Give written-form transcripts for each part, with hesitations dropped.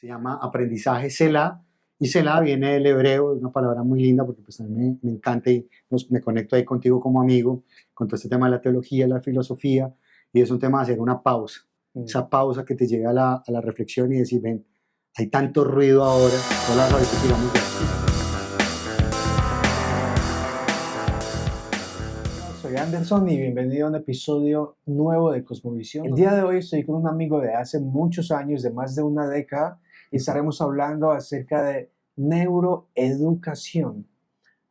se llama aprendizaje Selah, y Selah viene del hebreo, es una palabra muy linda porque pues a mí me encanta y me conecto ahí contigo como amigo, con todo este tema de la teología, la filosofía, y es un tema de hacer una pausa, esa pausa que te llega a la reflexión y decir, ven, hay tanto ruido ahora, todas las ahorita tiramos de aquí. Soy Anderson y bienvenido a un episodio nuevo de Cosmovisión. El día de hoy estoy con un amigo de hace muchos años, de más de una década, y estaremos hablando acerca de neuroeducación.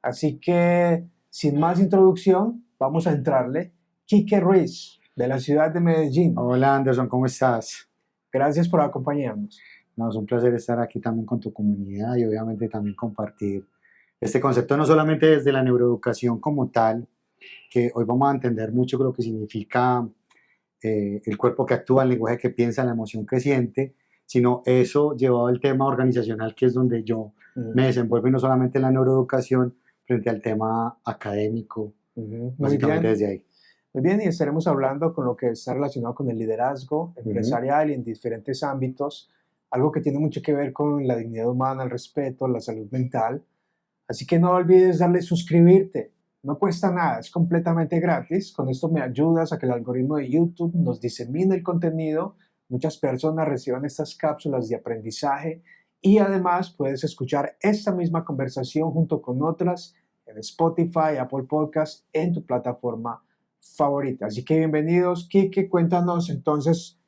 Así que, sin más introducción, vamos a entrarle. Quique Ruiz, de la ciudad de Medellín. Hola Anderson, ¿cómo estás? Gracias por acompañarnos. No, es un placer estar aquí también con tu comunidad y obviamente también compartir este concepto, no solamente desde la neuroeducación como tal, que hoy vamos a entender mucho lo que significa el cuerpo que actúa, el lenguaje que piensa, la emoción que siente, sino eso llevado al tema organizacional, que es donde yo me desenvuelvo, y no solamente en la neuroeducación, frente al tema académico, básicamente desde ahí. Muy bien, y estaremos hablando con lo que está relacionado con el liderazgo empresarial y en diferentes ámbitos, algo que tiene mucho que ver con la dignidad humana, el respeto, la salud mental. Así que no olvides darle suscribirte. No cuesta nada, es completamente gratis. Con esto me ayudas a que el algoritmo de YouTube nos disemine el contenido, muchas personas reciban estas cápsulas de aprendizaje y además puedes escuchar esta misma conversación junto con otras en Spotify, Apple Podcasts, en tu plataforma favorita. Así que bienvenidos. Quique, cuéntanos entonces,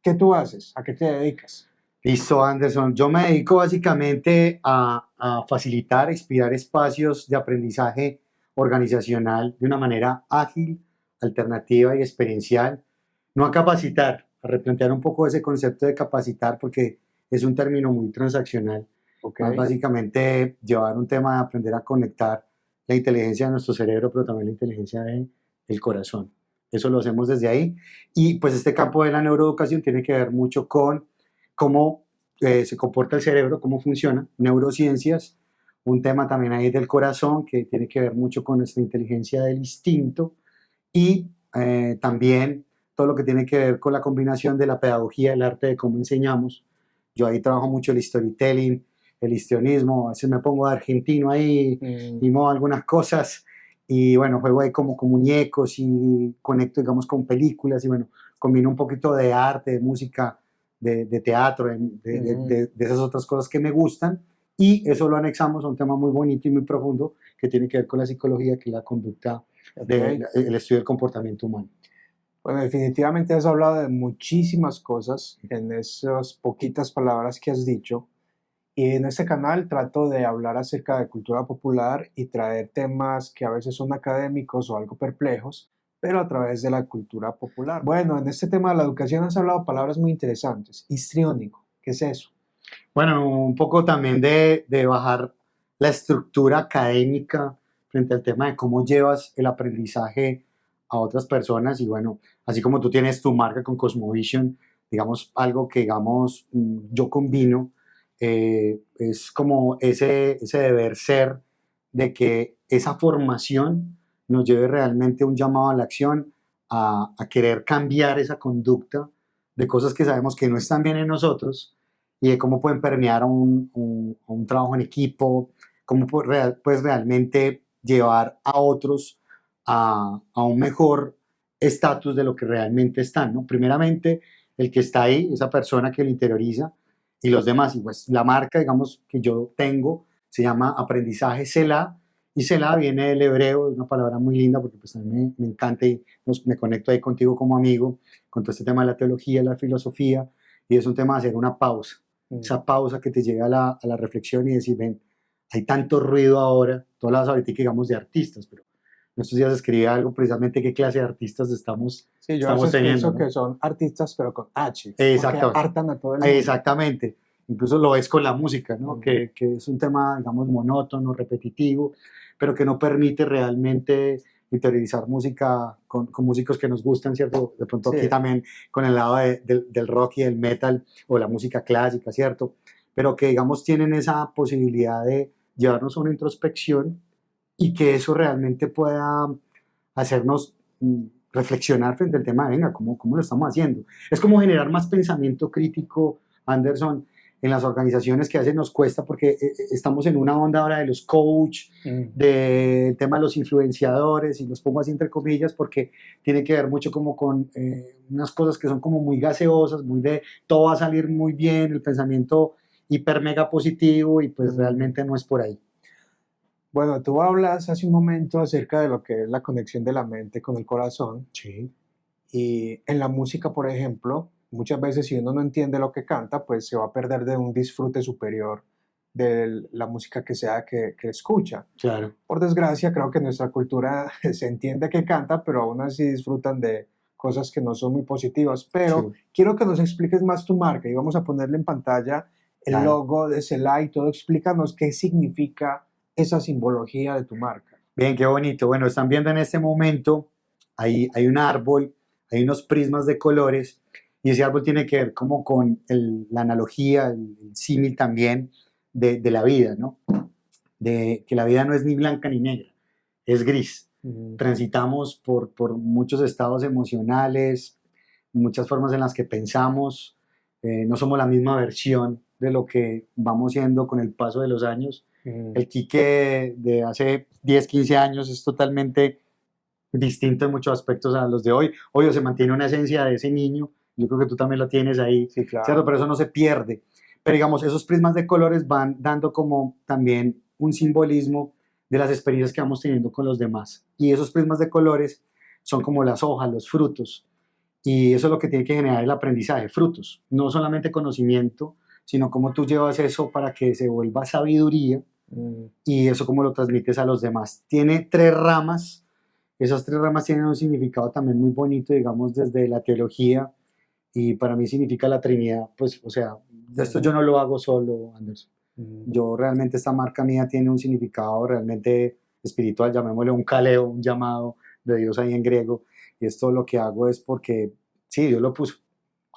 ¿qué tú haces? ¿A qué te dedicas? Listo, Anderson. Yo me dedico básicamente a facilitar, inspirar espacios de aprendizaje organizacional de una manera ágil, alternativa y experiencial. No a capacitar, a replantear un poco ese concepto de capacitar porque es un término muy transaccional. Más básicamente llevar un tema de aprender a conectar la inteligencia de nuestro cerebro, pero también la inteligencia del corazón. Eso lo hacemos desde ahí. Y pues este campo de la neuroeducación tiene que ver mucho con cómo se comporta el cerebro, cómo funciona, neurociencias, un tema también ahí del corazón que tiene que ver mucho con nuestra inteligencia del instinto y también todo lo que tiene que ver con la combinación de la pedagogía, el arte de cómo enseñamos. Yo ahí trabajo mucho el storytelling, el histrionismo, a veces me pongo de argentino ahí y muevo algunas cosas y bueno, juego ahí como con muñecos y conecto, digamos, con películas y bueno, combino un poquito de arte, de música, de teatro, de esas otras cosas que me gustan, y eso lo anexamos a un tema muy bonito y muy profundo que tiene que ver con la psicología, que es la conducta, el estudio del comportamiento humano. Bueno, definitivamente has hablado de muchísimas cosas en esas poquitas palabras que has dicho, y en este canal trato de hablar acerca de cultura popular y traer temas que a veces son académicos o algo perplejos, pero a través de la cultura popular. Bueno, en este tema de la educación has hablado palabras muy interesantes. Histriónico, ¿qué es eso? Bueno, un poco también de bajar la estructura académica frente al tema de cómo llevas el aprendizaje a otras personas y bueno, así como tú tienes tu marca con Cosmovision, digamos, algo que digamos yo combino, es como ese deber ser de que esa formación nos lleve realmente un llamado a la acción, a querer cambiar esa conducta de cosas que sabemos que no están bien en nosotros y de cómo pueden permear a un trabajo en equipo, cómo puedes realmente llevar a otros a un mejor estatus de lo que realmente están, ¿no? Primeramente, el que está ahí, esa persona que lo interioriza, y los demás. Y pues la marca, digamos, que yo tengo se llama aprendizaje Selah, y Selah viene del hebreo, es una palabra muy linda porque pues a mí me encanta y me conecto ahí contigo como amigo, con todo este tema de la teología, la filosofía, y es un tema de hacer una pausa, esa pausa que te llega a la reflexión y decir, ven, hay tanto ruido ahora, todas las ahorita que digamos de artistas, pero en estos días escribí algo precisamente qué clase de artistas estamos teniendo. Pienso, ¿no?, que son artistas pero con H, porque hartan a todo el mundo. Exactamente, incluso lo es con la música, ¿no? Que es un tema, digamos, monótono, repetitivo, pero que no permite realmente interiorizar música con músicos que nos gustan, ¿cierto? De pronto aquí también con el lado del rock y del metal o la música clásica, ¿cierto? Pero que, digamos, tienen esa posibilidad de llevarnos a una introspección y que eso realmente pueda hacernos reflexionar frente al tema de, venga, ¿cómo lo estamos haciendo? Es como generar más pensamiento crítico, Anderson, en las organizaciones que a veces nos cuesta porque estamos en una onda ahora de los coach, del tema de los influenciadores, y los pongo así entre comillas porque tiene que ver mucho como con unas cosas que son como muy gaseosas, muy de todo va a salir muy bien, el pensamiento hiper mega positivo, y pues realmente no es por ahí. Bueno, tú hablas hace un momento acerca de lo que es la conexión de la mente con el corazón. Sí. Y en la música, por ejemplo, muchas veces si uno no entiende lo que canta, pues se va a perder de un disfrute superior de la música que sea que escucha. Claro. Por desgracia, creo que en nuestra cultura se entiende que canta, pero aún así disfrutan de cosas que no son muy positivas. Pero Sí. quiero que nos expliques más tu marca y vamos a ponerle en pantalla el Claro. logo de Selah y todo. Explícanos qué significa esa simbología de tu marca. Bien, qué bonito. Bueno, están viendo en este momento, hay un árbol, hay unos prismas de colores, y ese árbol tiene que ver como con la analogía, el símil también de la vida, ¿no? De que la vida no es ni blanca ni negra, es gris. Transitamos por muchos estados emocionales, muchas formas en las que pensamos, no somos la misma versión de lo que vamos siendo con el paso de los años. El Quique de hace 10, 15 años es totalmente distinto en muchos aspectos a los de hoy. Hoy se mantiene una esencia de ese niño, yo creo que tú también lo tienes ahí, Sí, claro. ¿cierto? Pero eso no se pierde. Pero digamos, esos prismas de colores van dando como también un simbolismo de las experiencias que vamos teniendo con los demás. Y esos prismas de colores son como las hojas, los frutos. Y eso es lo que tiene que generar el aprendizaje, frutos. No solamente conocimiento, sino cómo tú llevas eso para que se vuelva sabiduría, y eso cómo lo transmites a los demás. Tiene 3 ramas. Esas 3 ramas tienen un significado también muy bonito, digamos, desde la teología, y para mí significa la Trinidad. Pues, o sea, esto yo no lo hago solo, Anderson. Yo realmente, esta marca mía tiene un significado realmente espiritual, llamémosle un kaleo, un llamado de Dios ahí en griego, y esto lo que hago es porque, sí, Dios lo puso,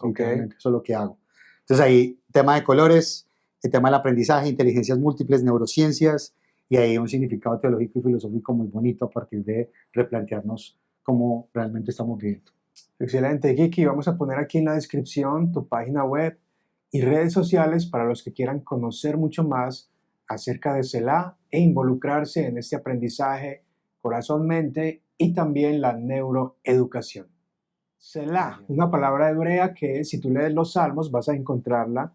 literalmente, eso es lo que hago. Entonces ahí, tema de colores, el tema del aprendizaje, inteligencias múltiples, neurociencias, y ahí un significado teológico y filosófico muy bonito a partir de replantearnos cómo realmente estamos viviendo. Excelente, Kiki. Vamos a poner aquí en la descripción tu página web y redes sociales para los que quieran conocer mucho más acerca de Selah e involucrarse en este aprendizaje corazón-mente y también la neuroeducación. Selah, una palabra hebrea que si tú lees los salmos vas a encontrarla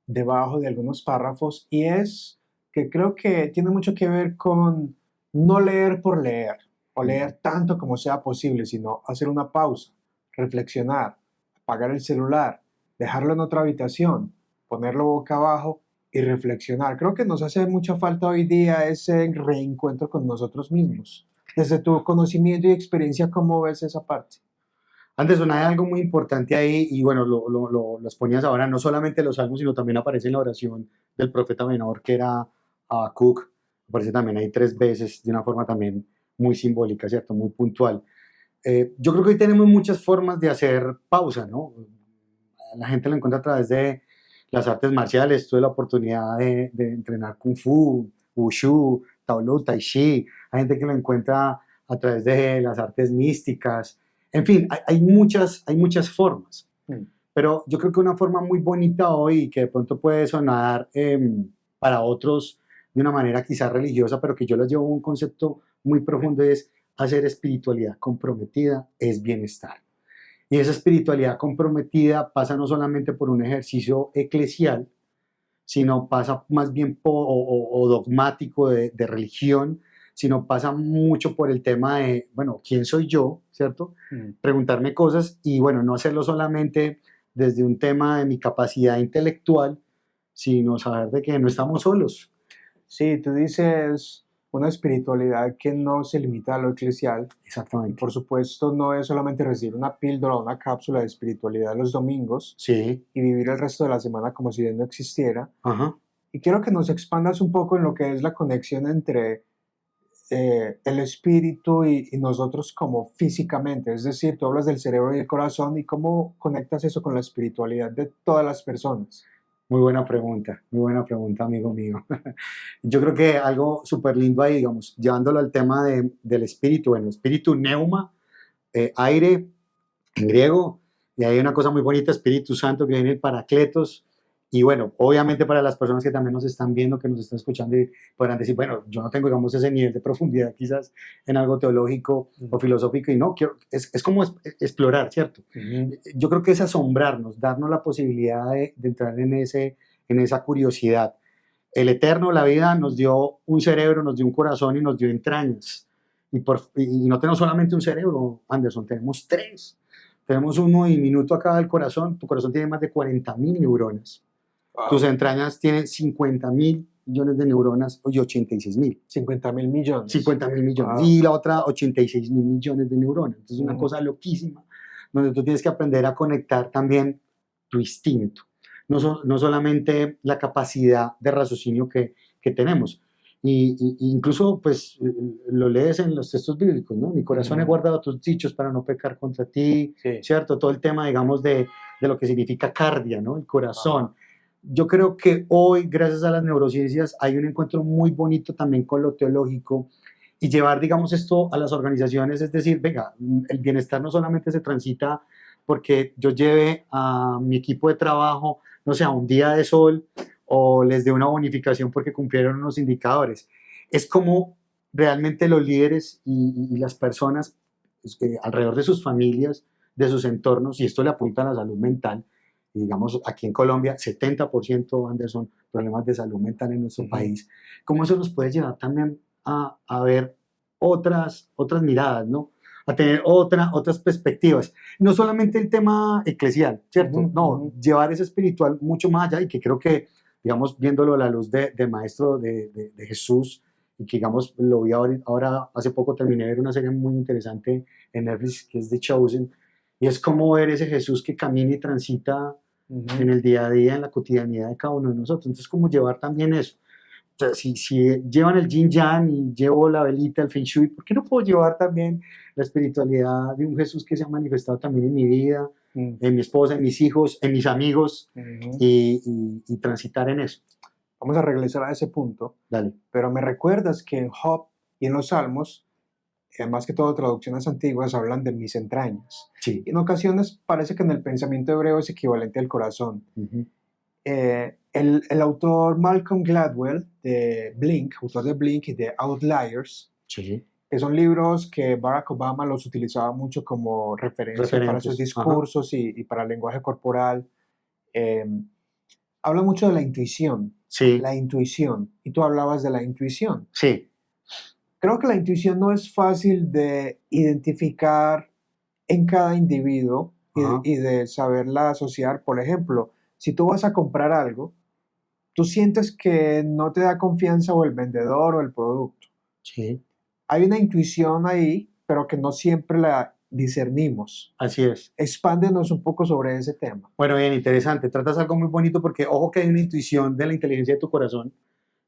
debajo de algunos párrafos, y es que creo que tiene mucho que ver con no leer por leer o leer tanto como sea posible, sino hacer una pausa, reflexionar, apagar el celular, dejarlo en otra habitación, ponerlo boca abajo y reflexionar. Creo que nos hace mucha falta hoy día ese reencuentro con nosotros mismos. Desde tu conocimiento y experiencia, ¿cómo ves esa parte? Anderson, hay algo muy importante ahí, y bueno, las ponías ahora, no solamente los salmos, sino también aparece en la oración del profeta menor, que era Habacuc. Aparece también ahí 3 veces, de una forma también muy simbólica, ¿cierto? Muy puntual. Yo creo que hoy tenemos muchas formas de hacer pausa, ¿no? La gente lo encuentra a través de las artes marciales. Tuve la oportunidad de entrenar Kung Fu, Wushu, Taolu, Tai Chi. Hay gente que lo encuentra a través de las artes místicas. En fin, hay muchas formas. Pero yo creo que una forma muy bonita hoy, que de pronto puede sonar para otros de una manera quizás religiosa, pero que yo la llevo a un concepto muy profundo, es hacer espiritualidad comprometida, es bienestar. Y esa espiritualidad comprometida pasa no solamente por un ejercicio eclesial, sino pasa más bien o dogmático de religión, sino pasa mucho por el tema de, bueno, ¿quién soy yo? ¿Cierto? Preguntarme cosas, y bueno, no hacerlo solamente desde un tema de mi capacidad intelectual, sino saber de que no estamos solos. Sí, tú dices una espiritualidad que no se limita a lo eclesial. Exactamente. Por supuesto, no es solamente recibir una píldora o una cápsula de espiritualidad los domingos, Sí. y vivir el resto de la semana como si Dios no existiera. Ajá. Y quiero que nos expandas un poco en lo que es la conexión entre el espíritu y nosotros como físicamente. Es decir, tú hablas del cerebro y el corazón, y cómo conectas eso con la espiritualidad de todas las personas. Muy buena pregunta, amigo mío. Yo creo que algo súper lindo ahí, digamos, llevándolo al tema del espíritu, bueno, espíritu neuma, aire en griego, y hay una cosa muy bonita, Espíritu Santo, que viene el Paracletos, Y bueno, obviamente para las personas que también nos están viendo, que nos están escuchando, y podrán decir, bueno, yo no tengo, digamos, ese nivel de profundidad quizás en algo teológico o filosófico, y no, es como explorar, ¿cierto? Yo creo que es asombrarnos, darnos la posibilidad de entrar en esa curiosidad. El Eterno, la vida, nos dio un cerebro, nos dio un corazón y nos dio entrañas. Y no tenemos solamente un cerebro, Anderson, tenemos tres. Tenemos uno diminuto acá del corazón. Tu corazón tiene más de 40.000 neuronas. Wow. Tus entrañas tienen 50.000 millones de neuronas y 86.000. 50.000 millones. 50.000 millones. Wow. Y la otra, 86.000 millones de neuronas. Entonces, es una cosa loquísima, donde tú tienes que aprender a conectar también tu instinto. No solamente la capacidad de raciocinio que tenemos. Y incluso, pues, lo lees en los textos bíblicos, ¿no? Mi corazón he guardado tus dichos para no pecar contra ti, Sí. ¿cierto? Todo el tema, digamos, de lo que significa cardia, ¿no? El corazón. Yo creo que hoy, gracias a las neurociencias, hay un encuentro muy bonito también con lo teológico y llevar, digamos, esto a las organizaciones, es decir, venga, el bienestar no solamente se transita porque yo lleve a mi equipo de trabajo, no sé, a un día de sol o les dé una bonificación porque cumplieron unos indicadores. Es como realmente los líderes y las personas alrededor de sus familias, de sus entornos, y esto le apunta a la salud mental. Y digamos, aquí en Colombia, 70%, Anderson, problemas de salud mental en nuestro país. ¿Cómo eso nos puede llevar también a ver otras miradas, ¿no? A tener otras perspectivas? No solamente el tema eclesial, ¿cierto? No, llevar ese espiritual mucho más allá, y que creo que, digamos, viéndolo a la luz de Maestro de Jesús, y que, digamos, lo vi ahora, hace poco terminé de ver una serie muy interesante en Netflix, que es The Chosen, y es como ver ese Jesús que camina y transita en el día a día, en la cotidianidad de cada uno de nosotros. Entonces, como llevar también eso. O sea, si llevan el yin yang y llevo la velita, el feng shui, ¿por qué no puedo llevar también la espiritualidad de un Jesús que se ha manifestado también en mi vida, en mi esposa, en mis hijos, en mis amigos, y transitar en eso? Vamos a regresar a ese punto. Dale. Pero me recuerdas que en Job y en los Salmos, más que todo traducciones antiguas, hablan de mis entrañas. Sí. En ocasiones parece que en el pensamiento hebreo es equivalente al corazón. El autor Malcolm Gladwell, de Blink, autor de Blink y de Outliers, Sí. que son libros que Barack Obama los utilizaba mucho como referencia para sus discursos y para el lenguaje corporal, habla mucho de la intuición. Sí. La intuición. Y tú hablabas de la intuición. Sí. Creo que la intuición no es fácil de identificar en cada individuo y de saberla asociar. Por ejemplo, si tú vas a comprar algo, tú sientes que no te da confianza o el vendedor o el producto. Sí. Hay una intuición ahí, pero que no siempre la discernimos. Así es. Expándenos un poco sobre ese tema. Bueno, bien, interesante. Tratas algo muy bonito porque, ojo, que hay una intuición de la inteligencia de tu corazón,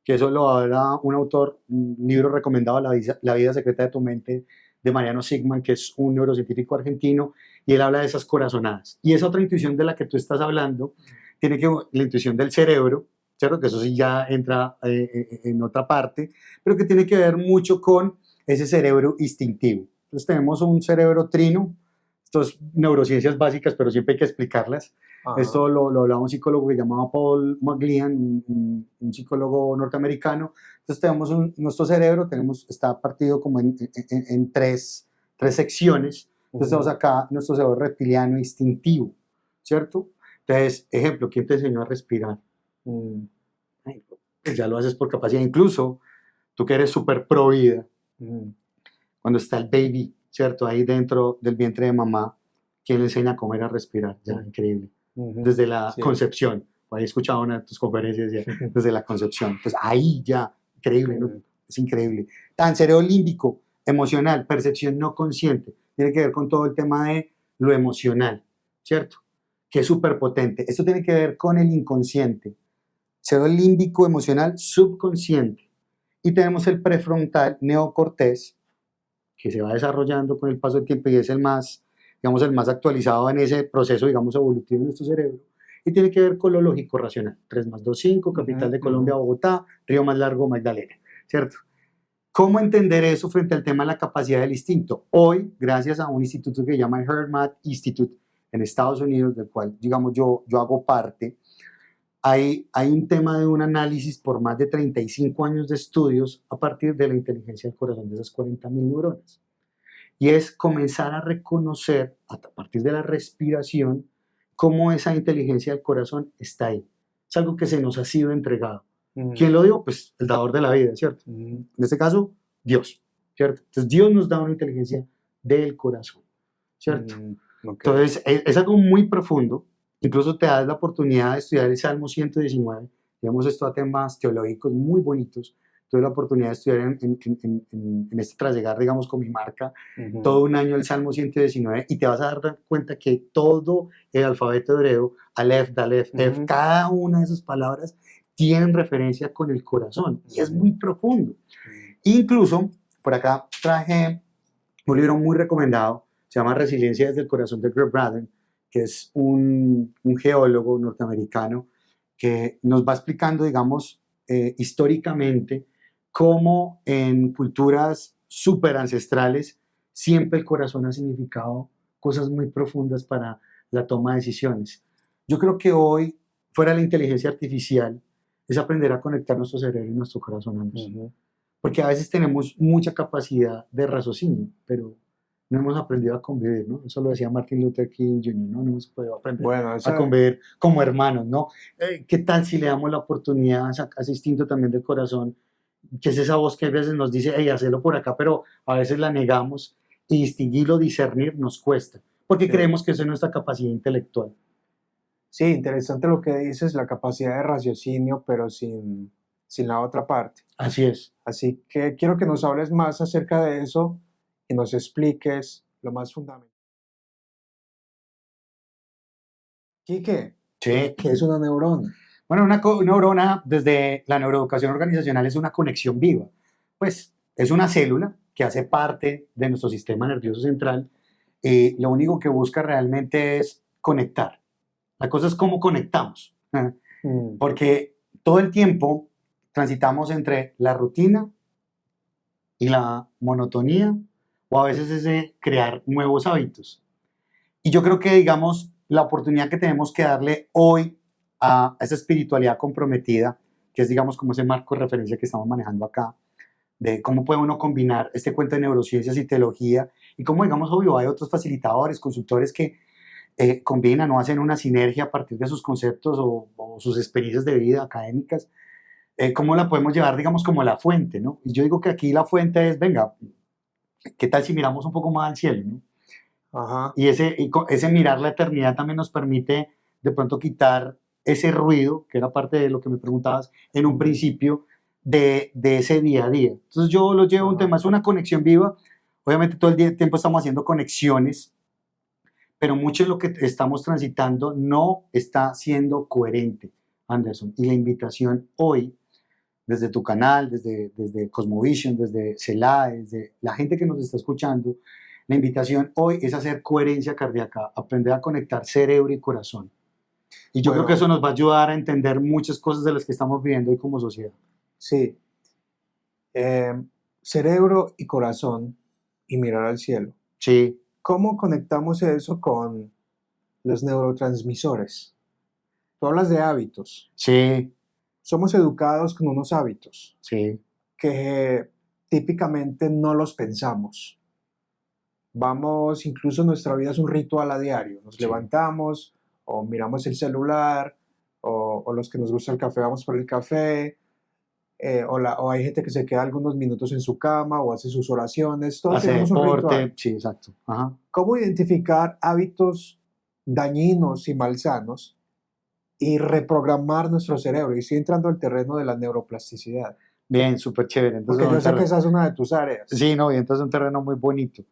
que eso lo habla un autor, un libro recomendado, La vida secreta de tu mente, de Mariano Sigman, que es un neurocientífico argentino, y él habla de esas corazonadas. Y esa otra intuición de la que tú estás hablando, tiene que la intuición del cerebro, ¿cierto? Que eso sí ya entra en otra parte, pero que tiene que ver mucho con ese cerebro instintivo. Entonces tenemos un cerebro trino, estas neurociencias básicas, pero siempre hay que explicarlas. Esto lo hablaba un psicólogo que llamaba Paul McLean, un psicólogo norteamericano. Entonces tenemos nuestro cerebro, está partido como en tres secciones. Entonces tenemos acá nuestro cerebro reptiliano instintivo, ¿cierto? Entonces, ejemplo, ¿quién te enseñó a respirar? Pues ya lo haces por capacidad. Incluso tú que eres súper pro vida, cuando está el baby, ¿cierto? Ahí dentro del vientre de mamá, ¿quién le enseña a comer, a respirar? Ya, increíble. Desde la concepción. Ahí he escuchado una de tus conferencias ya, desde la concepción. Pues ahí ya, increíble, ¿no? Es increíble. Tan cerebro límbico, emocional, percepción no consciente. Tiene que ver con todo el tema de lo emocional, ¿cierto? Que es súper potente. Esto tiene que ver con el inconsciente. Cerebro límbico, emocional, subconsciente. Y tenemos el prefrontal, neocortés, que se va desarrollando con el paso del tiempo y es el más, digamos, el más actualizado en ese proceso, digamos, evolutivo de nuestro cerebro. Y tiene que ver con lo lógico racional. 3 más 2, 5, capital de Colombia, Bogotá, río más largo, Magdalena, ¿cierto? ¿Cómo entender eso frente al tema de la capacidad del instinto? Hoy, gracias a un instituto que se llama el HeartMath Institute en Estados Unidos, del cual, digamos, yo hago parte, hay un tema de un análisis por más de 35 años de estudios a partir de la inteligencia del corazón de esas 40.000 neuronas. Y es comenzar a reconocer a partir de la respiración cómo esa inteligencia del corazón está ahí. Es algo que se nos ha sido entregado. ¿Quién lo dio? Pues el dador de la vida, ¿cierto? En este caso, Dios, ¿cierto? Entonces Dios nos da una inteligencia del corazón, ¿cierto? Okay. Entonces es algo muy profundo. Incluso te das la oportunidad de estudiar el Salmo 119. Digamos, esto a temas teológicos muy bonitos. Tuve la oportunidad de estudiar en este trasllegar, digamos, con mi marca, todo un año el Salmo 119, y te vas a dar cuenta que todo el alfabeto hebreo, Aleph, Dalef, Ef, cada una de esas palabras tienen referencia con el corazón, y es muy profundo. Incluso, por acá traje un libro muy recomendado, se llama Resiliencia desde el corazón de Greg Braden, que es un geólogo norteamericano que nos va explicando, digamos, históricamente, cómo en culturas súper ancestrales siempre el corazón ha significado cosas muy profundas para la toma de decisiones. Yo creo que hoy, fuera de la inteligencia artificial, es aprender a conectar nuestro cerebro y nuestro corazón ambos. Porque a veces tenemos mucha capacidad de raciocinio, pero no hemos aprendido a convivir, ¿no? Eso lo decía Martin Luther King Jr., ¿no? No hemos podido aprender a convivir como hermanos, ¿no? ¿Qué tal si le damos la oportunidad a ese instinto también del corazón, que es esa voz que a veces nos dice, hey, hacelo por acá, pero a veces la negamos, y distinguirlo, discernir, nos cuesta, porque creemos que eso es nuestra capacidad intelectual. Sí, interesante lo que dices, la capacidad de raciocinio, pero sin la otra parte. Así es. Así que quiero que nos hables más acerca de eso y nos expliques lo más fundamental. Quique, Sí. ¿qué es una neurona? Bueno, una neurona, desde la neuroeducación organizacional, es una conexión viva. Pues es una célula que hace parte de nuestro sistema nervioso central, y lo único que busca realmente es conectar. La cosa es cómo conectamos, porque todo el tiempo transitamos entre la rutina y la monotonía, o a veces ese crear nuevos hábitos. Y yo creo que, digamos, la oportunidad que tenemos que darle hoy a esa espiritualidad comprometida, que es, digamos, como ese marco de referencia que estamos manejando acá, de cómo puede uno combinar este cuento de neurociencias y teología, y cómo, digamos, obvio, hay otros facilitadores, consultores que combinan o hacen una sinergia a partir de sus conceptos o sus experiencias de vida académicas. ¿Cómo la podemos llevar, digamos, como la fuente, ¿no? Y yo digo que aquí la fuente es, venga, ¿qué tal si miramos un poco más al cielo, ¿no? Ajá. Y ese mirar la eternidad también nos permite de pronto quitar ese ruido, que era parte de lo que me preguntabas en un principio, de ese día a día. Entonces yo lo llevo a un tema, es una conexión viva. Obviamente todo el tiempo estamos haciendo conexiones, pero mucho de lo que estamos transitando no está siendo coherente, Anderson. Y la invitación hoy, desde tu canal, desde Cosmovision, desde CELA, desde la gente que nos está escuchando, la invitación hoy es hacer coherencia cardíaca, aprender a conectar cerebro y corazón. Y yo creo que eso nos va a ayudar a entender muchas cosas de las que estamos viviendo hoy como sociedad. Sí. Cerebro y corazón y mirar al cielo. Sí. ¿Cómo conectamos eso con los neurotransmisores? Tú hablas de hábitos. Sí. Somos educados con unos hábitos. Sí. Que típicamente no los pensamos. Vamos, incluso nuestra vida es un ritual a diario. Nos levantamos o miramos el celular o los que nos gusta el café vamos por el café. O hay gente que se queda algunos minutos en su cama o hace sus oraciones. Todos tenemos un ritual. Sí, exacto. Ajá. ¿Cómo identificar hábitos dañinos y malsanos y reprogramar nuestro cerebro? Y estoy entrando al terreno de la neuroplasticidad. Bien, súper chévere. Porque yo sé que esa es una de tus áreas. Sí, no, y entonces es un terreno muy bonito.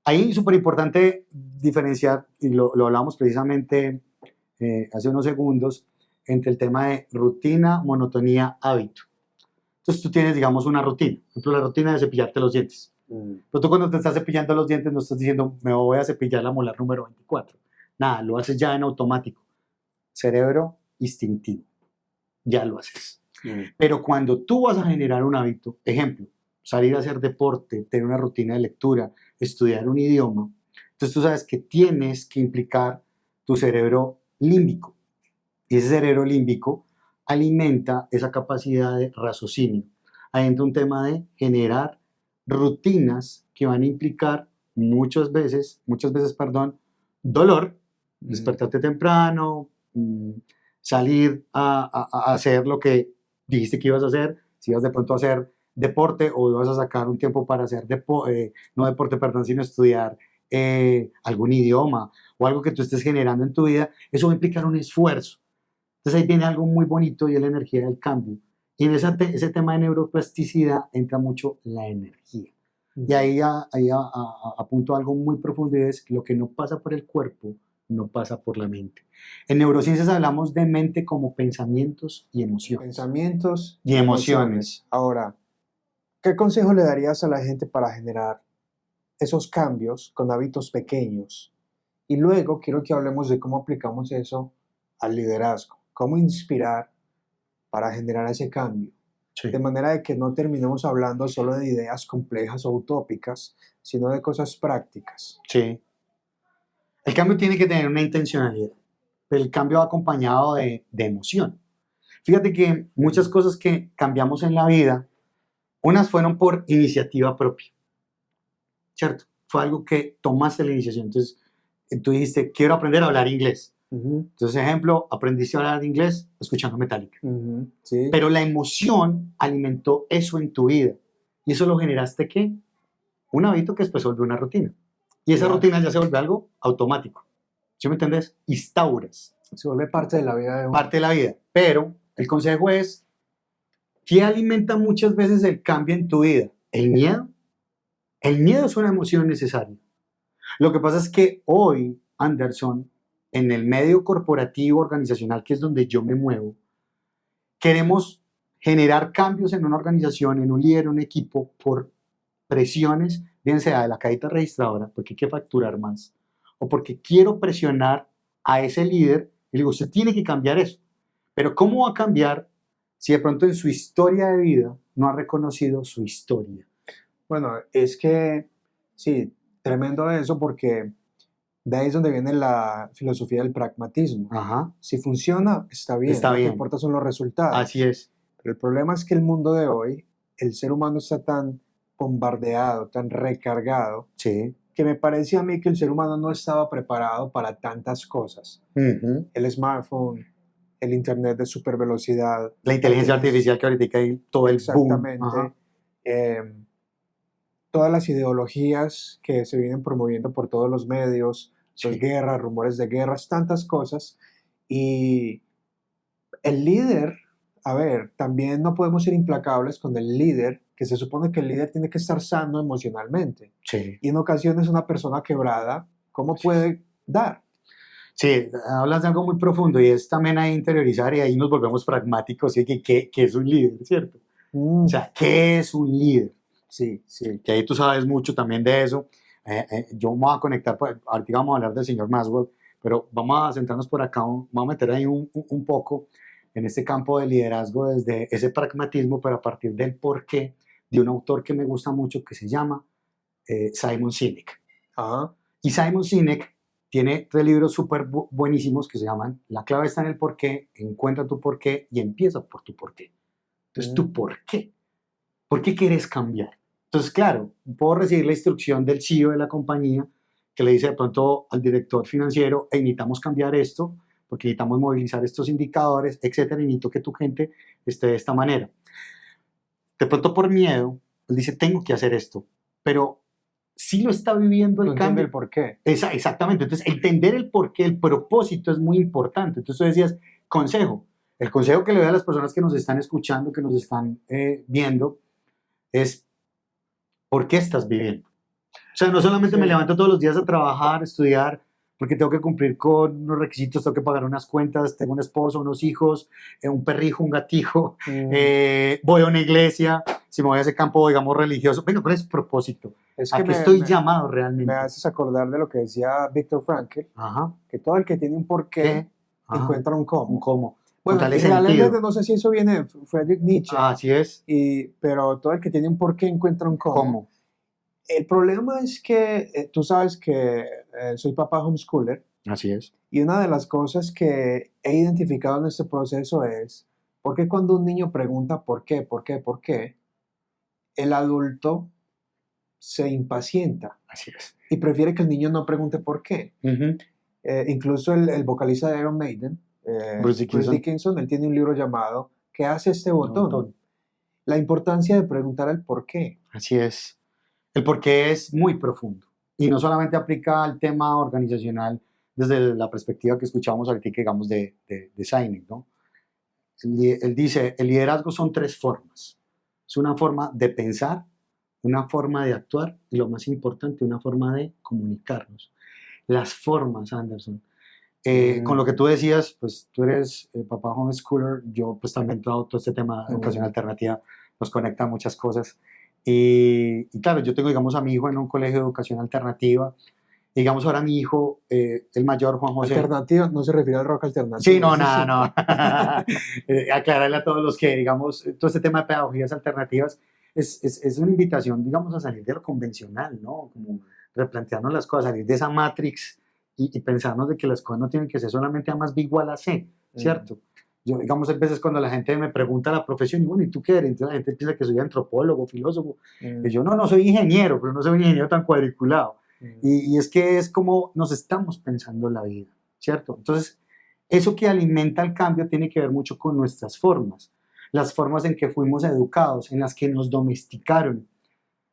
Ahí súper importante diferenciar, y lo hablamos precisamente hace unos segundos, entre el tema de rutina, monotonía, hábito. Entonces tú tienes, digamos, una rutina. Por ejemplo, la rutina de cepillarte los dientes. Pero tú cuando te estás cepillando los dientes no estás diciendo, me voy a cepillar la molar número 24. Nada, lo haces ya en automático. Cerebro instintivo. Ya lo haces. Pero cuando tú vas a generar un hábito, ejemplo, salir a hacer deporte, tener una rutina de lectura, estudiar un idioma, entonces tú sabes que tienes que implicar tu cerebro límbico. Y ese cerebro límbico alimenta esa capacidad de raciocinio. Ahí entra un tema de generar rutinas que van a implicar muchas veces, perdón, dolor, despertarte temprano, salir a hacer lo que dijiste que ibas a hacer, si ibas de pronto a hacer deporte o ibas a sacar un tiempo para hacer no deporte, perdón, sino estudiar algún idioma o algo que tú estés generando en tu vida, eso va a implicar un esfuerzo. Entonces ahí viene algo muy bonito y es la energía del cambio. Y en ese tema de neuroplasticidad entra mucho la energía. Y ahí apunto algo muy profundo y es lo que no pasa por el cuerpo, no pasa por la mente. En neurociencias hablamos de mente como pensamientos y emociones. Pensamientos y emociones. Ahora, ¿qué consejo le darías a la gente para generar esos cambios con hábitos pequeños? Y luego quiero que hablemos de cómo aplicamos eso al liderazgo. Cómo inspirar para generar ese cambio. Sí. De manera de que no terminemos hablando solo de ideas complejas o utópicas, sino de cosas prácticas. Sí. El cambio tiene que tener una intencionalidad, pero el cambio va acompañado de emoción. Fíjate que muchas cosas que cambiamos en la vida, unas fueron por iniciativa propia, ¿cierto? Fue algo que tomaste la iniciación. Entonces, tú dijiste, quiero aprender a hablar inglés. Entonces, ejemplo, aprendiste a hablar inglés escuchando Metallica. Sí. Pero la emoción alimentó eso en tu vida. ¿Y eso lo generaste qué? Un hábito que después se volvió una rutina. Y esa rutina ya se vuelve algo automático. ¿Sí me entendés? Instauras. Se vuelve parte de la vida de uno. Parte de la vida. Pero el consejo es, ¿qué alimenta muchas veces el cambio en tu vida? ¿El miedo? El miedo es una emoción necesaria. Lo que pasa es que hoy, Anderson, en el medio corporativo organizacional, que es donde yo me muevo, queremos generar cambios en una organización, en un líder, en un equipo, por presiones, bien sea de la cajita registradora, porque hay que facturar más, o porque quiero presionar a ese líder y le digo, usted tiene que cambiar eso. Pero ¿cómo va a cambiar si de pronto en su historia de vida no ha reconocido su historia? Bueno, es que sí, tremendo eso porque de ahí es donde viene la filosofía del pragmatismo. Ajá. Si funciona, está bien. Está lo bien. que importa son los resultados. Así es. Pero el problema es que el mundo de hoy, el ser humano está tan bombardeado, tan recargado, Sí. que me parece a mí que el ser humano no estaba preparado para tantas cosas. El smartphone, el internet de super velocidad. La inteligencia artificial que ahorita hay todo el boom. Exactamente. Todas las ideologías que se vienen promoviendo por todos los medios, Sí. guerras, rumores de guerras, tantas cosas. Y el líder, a ver, también no podemos ser implacables con el líder, que se supone que el líder tiene que estar sano emocionalmente. Sí. Y en ocasiones una persona quebrada, ¿cómo puede dar? Sí, hablas de algo muy profundo y es también ahí interiorizar y ahí nos volvemos pragmáticos y ¿qué es un líder, cierto? O sea, ¿qué es un líder? Sí, sí. Que ahí tú sabes mucho también de eso. Yo me voy a conectar, pues, ahorita vamos a hablar del señor Maxwell, pero vamos a centrarnos por acá, vamos a meter ahí un poco en este campo de liderazgo desde ese pragmatismo, pero a partir del porqué de un autor que me gusta mucho que se llama Simon Sinek. Y Simon Sinek tiene 3 libros súper buenísimos que se llaman La clave está en el porqué, encuentra tu porqué y empieza por tu porqué. Entonces, ¿tu porqué? ¿Por qué quieres cambiar? Entonces, claro, puedo recibir la instrucción del CEO de la compañía que le dice de pronto al director financiero, hey, necesitamos cambiar esto, porque necesitamos movilizar estos indicadores, etcétera, y necesito que tu gente esté de esta manera. De pronto por miedo, él dice, tengo que hacer esto, pero sí lo está viviendo el cambio. El por qué. Exactamente, entonces entender el por qué, el propósito es muy importante. Entonces tú decías, consejo. El consejo que le doy a las personas que nos están escuchando, que nos están viendo, es ¿por qué estás viviendo? O sea, no solamente me levanto todos los días a trabajar, estudiar, porque tengo que cumplir con unos requisitos, tengo que pagar unas cuentas, tengo un esposo, unos hijos, un perrijo, un gatijo, voy a una iglesia, si me voy a ese campo, digamos, religioso. Venga, ¿cuál es el propósito? ¿A qué estoy llamado realmente? Me haces acordar de lo que decía Viktor Frankl, que todo el que tiene un porqué encuentra un cómo. Un cómo. Bueno, realmente no sé si eso viene de Friedrich Nietzsche. Así es. Pero todo el que tiene un porqué encuentra un cómo. El problema es que tú sabes que soy papá homeschooler. Así es. Y una de las cosas que he identificado en este proceso es Porque cuando un niño pregunta por qué, por qué, por qué, el adulto se impacienta Así es. y prefiere que el niño no pregunte por qué. Ujú. Incluso el vocalista de Iron Maiden, Bruce Bruce Dickinson, Dickinson, él tiene un libro llamado ¿Qué hace este un botón? montón. La importancia de preguntar el por qué. Así es. El porqué es muy profundo y no solamente aplica al tema organizacional desde la perspectiva que escuchábamos ahorita, que digamos de Sinek, ¿no? Él dice, el liderazgo son tres formas. Es una forma de pensar, una forma de actuar y lo más importante, una forma de comunicarnos. Las formas, Anderson. Con lo que tú decías, pues tú eres papá homeschooler, yo pues también todo este tema de educación alternativa nos conecta a muchas cosas. Y claro, yo tengo, digamos, a mi hijo en un colegio de educación alternativa. Digamos, ahora mi hijo, el mayor, Juan José. Alternativa, no se refiere al rock alternativo. Sí, no, nada, no. Aclararle a todos los que, digamos, todo este tema de pedagogías alternativas es una invitación, digamos, a salir de lo convencional, ¿no? Como replantearnos las cosas, salir de esa matrix y pensarnos de que las cosas no tienen que ser solamente A más B igual a C, ¿cierto? Yo, digamos, a veces cuando la gente me pregunta la profesión, y bueno, ¿y tú qué eres? Entonces la gente piensa que soy antropólogo, filósofo. Y yo, no soy ingeniero, pero no soy un ingeniero tan cuadriculado. Y es que es como nos estamos pensando la vida, ¿cierto? Entonces, eso que alimenta el cambio tiene que ver mucho con nuestras formas, las formas en que fuimos educados, en las que nos domesticaron,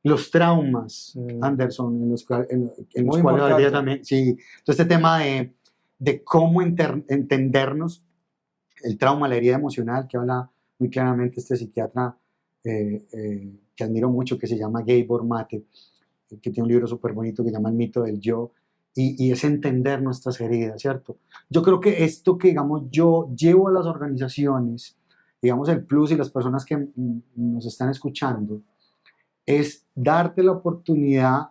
los traumas, Anderson, en los cuales hoy día también, sí, todo este tema de cómo entendernos, el trauma, la herida emocional, que habla muy claramente este psiquiatra que admiro mucho, que se llama Gabor Mate, que tiene un libro súper bonito que se llama El mito del yo, y es entender nuestras heridas, ¿cierto? Yo creo que esto que, digamos, yo llevo a las organizaciones, digamos, el plus y las personas que nos están escuchando, es darte la oportunidad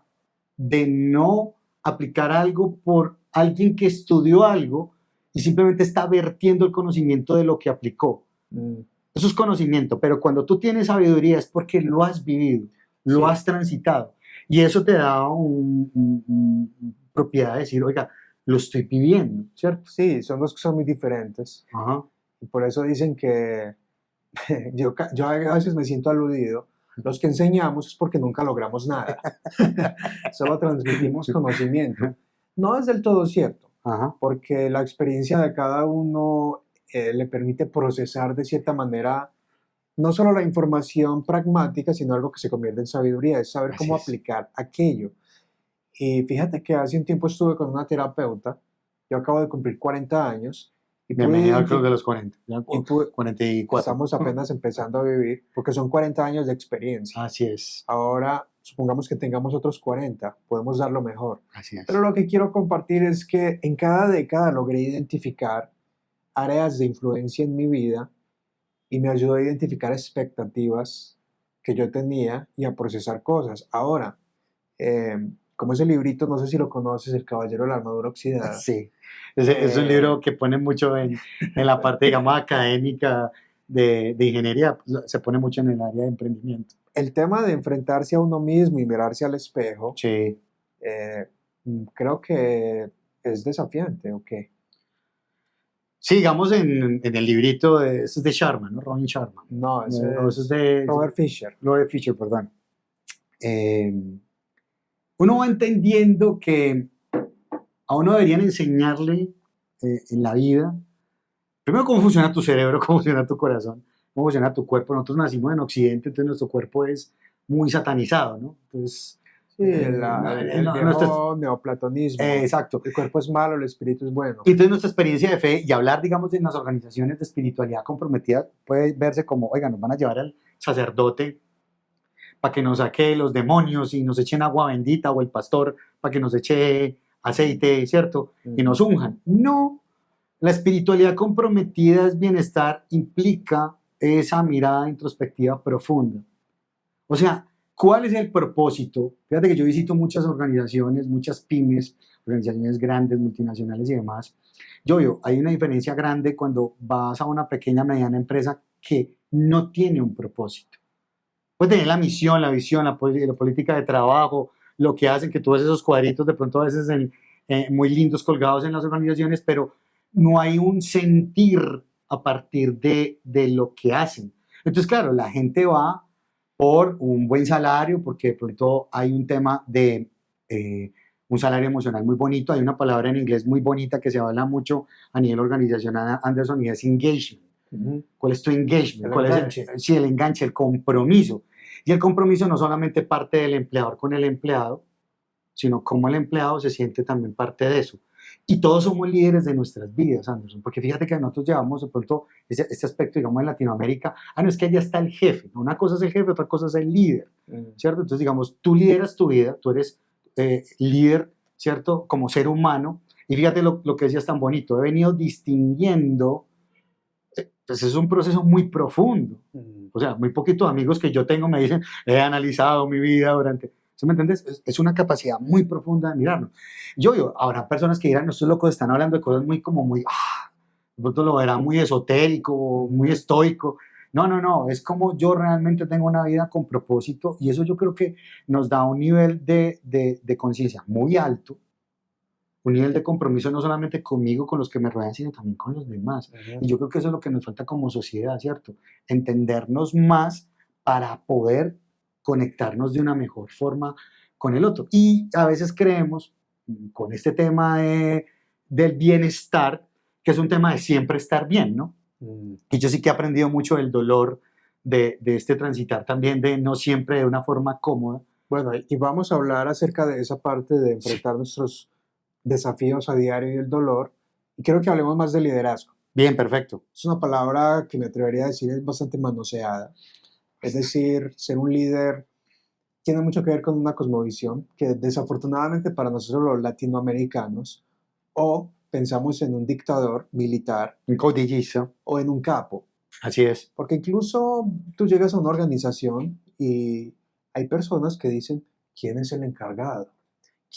de no aplicar algo por alguien que estudió algo y simplemente está vertiendo el conocimiento de lo que aplicó. Eso es conocimiento, pero cuando tú tienes sabiduría es porque lo has vivido, lo has transitado. Y eso te da una propiedad de decir, oiga, lo estoy viviendo, ¿cierto? Sí, son dos cosas muy diferentes. Ajá. Y por eso dicen que yo a veces me siento aludido. Los que enseñamos es porque nunca logramos nada. Solo transmitimos conocimiento. No es del todo cierto, porque la experiencia de cada uno le permite procesar de cierta manera no solo la información pragmática, sino algo que se convierte en sabiduría, es saber cómo aplicar aquello. Y fíjate que hace un tiempo estuve con una terapeuta, yo acabo de cumplir 40 años. Y bienvenido al club de los 40, ya 44. Estamos apenas empezando a vivir, porque son 40 años de experiencia. Así es. Ahora, supongamos que tengamos otros 40, podemos dar lo mejor. Así es. Pero lo que quiero compartir es que en cada década logré identificar áreas de influencia en mi vida y me ayudó a identificar expectativas que yo tenía y a procesar cosas. Ahora, como ese librito, no sé si lo conoces, El Caballero de la Armadura Oxidada. Sí, es un libro que pone mucho en la parte, digamos, académica de ingeniería, se pone mucho en el área de emprendimiento. El tema de enfrentarse a uno mismo y mirarse al espejo, sí. Creo que es desafiante, ¿o qué? Sí, digamos en el librito, ese es de Sharma, ¿no? Robin Sharma. No, ese es de Robert Fisher. Robert Fisher, perdón. Uno va entendiendo que a uno deberían enseñarle en la vida, primero cómo funciona tu cerebro, cómo funciona tu corazón, cómo funciona tu cuerpo. Nosotros nacimos en Occidente, entonces nuestro cuerpo es muy satanizado, ¿no? Entonces, sí, el viejo neoplatonismo. Exacto. El cuerpo es malo, el espíritu es bueno. Y entonces nuestra experiencia de fe y hablar, digamos, en las organizaciones de espiritualidad comprometida puede verse como, oiga, nos van a llevar al sacerdote para que nos saque los demonios y nos echen agua bendita, o el pastor para que nos eche aceite, ¿cierto? Y nos unjan. No, la espiritualidad comprometida es bienestar, implica esa mirada introspectiva profunda. O sea, ¿cuál es el propósito? Fíjate que yo visito muchas organizaciones, muchas pymes, organizaciones grandes, multinacionales y demás. Yo veo, hay una diferencia grande cuando vas a una pequeña, mediana empresa que no tiene un propósito. Puede tener la misión, la visión, la política de trabajo, lo que hacen que tú ves esos cuadritos de pronto a veces muy lindos colgados en las organizaciones, pero no hay un sentir a partir de lo que hacen. Entonces, claro, la gente va por un buen salario, porque de pronto hay un tema de un salario emocional muy bonito. Hay una palabra en inglés muy bonita que se habla mucho a nivel organizacional, Anderson, y es engagement. ¿Cuál es tu engagement? ¿Cuál enganche. es sí, el enganche, el compromiso? Y el compromiso no solamente parte del empleador con el empleado, sino cómo el empleado se siente también parte de eso. Y todos somos líderes de nuestras vidas, Anderson, porque fíjate que nosotros llevamos de pronto este aspecto, digamos, en Latinoamérica. No es que allá está el jefe. Una cosa es el jefe, otra cosa es el líder, ¿cierto? Entonces, digamos, tú lideras tu vida, tú eres líder, ¿cierto? Como ser humano. Y fíjate lo que decías tan bonito. He venido distinguiendo. Pues es un proceso muy profundo. O sea, muy poquitos amigos que yo tengo me dicen, he analizado mi vida durante... ¿Sí me entiendes? Es una capacidad muy profunda de mirarnos. Habrá personas que dirán, estos locos están hablando de cosas muy como muy, de pronto lo verán muy esotérico, muy estoico. No, es como yo realmente tengo una vida con propósito y eso yo creo que nos da un nivel de conciencia muy alto, un nivel de compromiso no solamente conmigo, con los que me rodean, sino también con los demás. Y yo creo que eso es lo que nos falta como sociedad, ¿cierto? Entendernos más para poder conectarnos de una mejor forma con el otro. Y a veces creemos, con este tema del bienestar, que es un tema de siempre estar bien, ¿no? Y yo sí que he aprendido mucho del dolor de este transitar también, de no siempre de una forma cómoda. Bueno, y vamos a hablar acerca de esa parte de enfrentar nuestros desafíos a diario y el dolor. Y quiero que hablemos más de liderazgo. Bien, perfecto. Es una palabra que me atrevería a decir es bastante manoseada. Es decir, ser un líder tiene mucho que ver con una cosmovisión que desafortunadamente para nosotros los latinoamericanos o pensamos en un dictador militar, un caudillizo, o en un capo. Así es. Porque incluso tú llegas a una organización y hay personas que dicen, ¿quién es el encargado?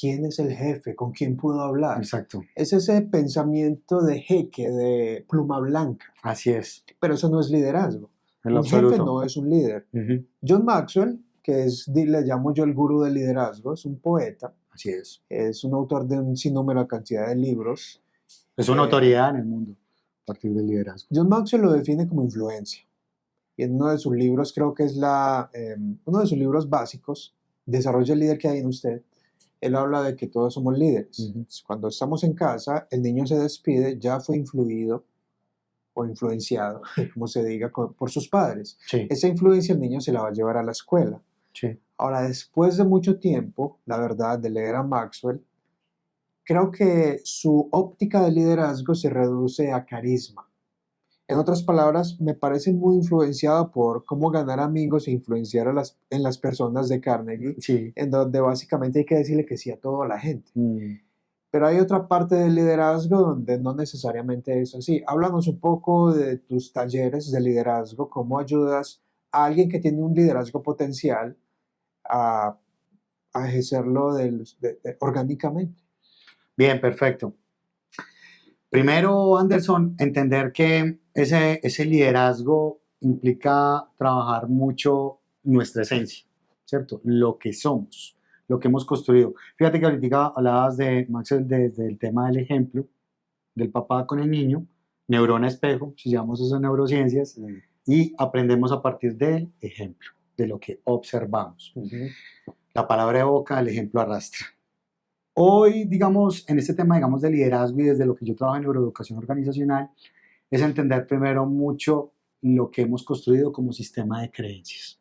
¿Quién es el jefe? ¿Con quién puedo hablar? Exacto. Es ese pensamiento de jeque, de pluma blanca. Así es. Pero eso no es liderazgo. En un jefe no es un líder. John Maxwell, que le llamo yo el gurú del liderazgo, es un poeta. Así es. Es un autor de un sinnúmero de cantidad de libros. Es una autoridad en el mundo a partir del liderazgo. John Maxwell lo define como influencia. Y en uno de sus libros, creo que es uno de sus libros básicos, Desarrolla el líder que hay en usted, él habla de que todos somos líderes. Cuando estamos en casa, el niño se despide, ya fue influido o influenciado, como se diga, por sus padres. Sí. Esa influencia el niño se la va a llevar a la escuela. Sí. Ahora, después de mucho tiempo, la verdad, de leer a Maxwell, creo que su óptica de liderazgo se reduce a carisma. En otras palabras, me parece muy influenciado por cómo ganar amigos e influenciar en las personas de Carnegie, sí. en donde básicamente hay que decirle que sí a toda la gente. Pero hay otra parte del liderazgo donde no necesariamente es así. Háblanos un poco de tus talleres de liderazgo, cómo ayudas a alguien que tiene un liderazgo potencial a ejercerlo orgánicamente. Bien, perfecto. Primero, Anderson, entender que ese liderazgo implica trabajar mucho nuestra esencia, ¿cierto? Lo que somos, lo que hemos construido. Fíjate que ahorita hablabas de Maxwell desde el tema del ejemplo, del papá con el niño, neurona espejo, si llamamos eso en neurociencias, y aprendemos a partir del ejemplo, de lo que observamos. La palabra evoca, el ejemplo arrastra. Hoy, digamos, en este tema, digamos, de liderazgo y desde lo que yo trabajo en neuroeducación organizacional, es entender primero mucho lo que hemos construido como sistema de creencias.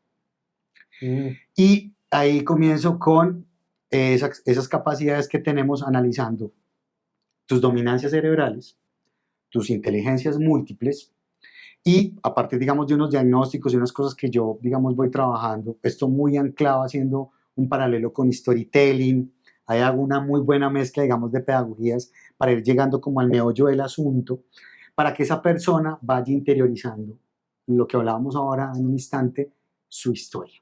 Y ahí comienzo con esas capacidades que tenemos analizando tus dominancias cerebrales, tus inteligencias múltiples, y a partir, digamos, de unos diagnósticos y unas cosas que yo, digamos, voy trabajando, esto muy anclado haciendo un paralelo con storytelling. Ahí hago una muy buena mezcla, digamos, de pedagogías para ir llegando como al meollo del asunto, para que esa persona vaya interiorizando lo que hablábamos ahora en un instante, su historia.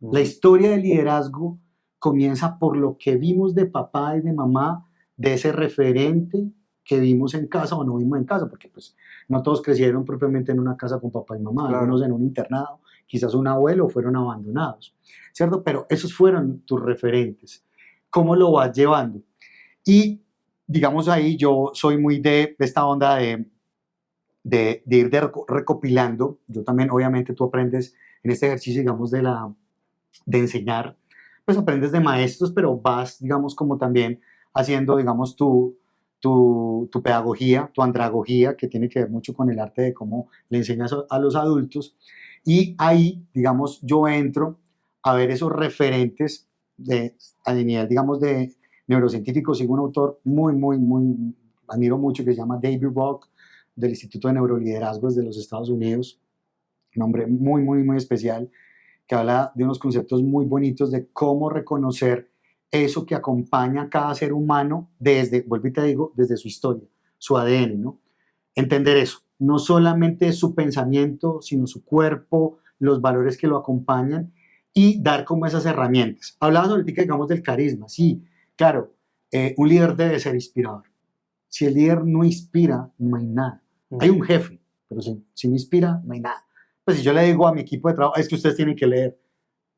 La historia del liderazgo comienza por lo que vimos de papá y de mamá, de ese referente que vimos en casa o no vimos en casa, porque pues no todos crecieron propiamente en una casa con papá y mamá, claro. Algunos en un internado, quizás un abuelo fueron abandonados, ¿cierto? Pero esos fueron tus referentes. ¿Cómo lo vas llevando? Y digamos ahí yo soy muy de esta onda de de ir recopilando. Yo también, obviamente, tú aprendes en este ejercicio, digamos, de enseñar, pues aprendes de maestros, pero vas, digamos, como también haciendo, digamos, tu pedagogía, tu andragogía, que tiene que ver mucho con el arte de cómo le enseñas a los adultos. Y ahí, digamos, yo entro a ver esos referentes a nivel, digamos, de neurocientíficos. Sigo un autor muy, admiro mucho, que se llama David Rock, del Instituto de Neuroliderazgos de los Estados Unidos, un hombre muy especial, que habla de unos conceptos muy bonitos de cómo reconocer eso que acompaña a cada ser humano desde, vuelvo y te digo, desde su historia, su ADN, ¿no? Entender eso, no solamente su pensamiento, sino su cuerpo, los valores que lo acompañan y dar como esas herramientas. Hablabas ahorita, digamos, del carisma. Sí, claro, un líder debe ser inspirador. Si el líder no inspira, no hay nada. Hay un jefe, pero si no inspira, no hay nada. Pues si yo le digo a mi equipo de trabajo, es que ustedes tienen que leer,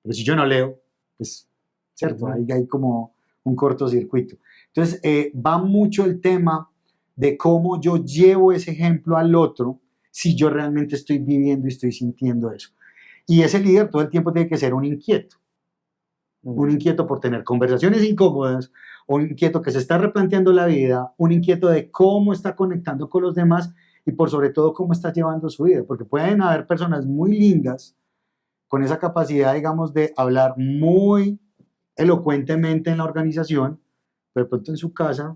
pero si yo no leo, pues, ¿cierto? Ahí hay como un cortocircuito. Entonces, va mucho el tema de cómo yo llevo ese ejemplo al otro si yo realmente estoy viviendo y estoy sintiendo eso. Y ese líder todo el tiempo tiene que ser un inquieto por tener conversaciones incómodas, un inquieto que se está replanteando la vida, un inquieto de cómo está conectando con los demás y por sobre todo cómo está llevando su vida, porque pueden haber personas muy lindas con esa capacidad, digamos, de hablar muy elocuentemente en la organización, pero de pronto en su casa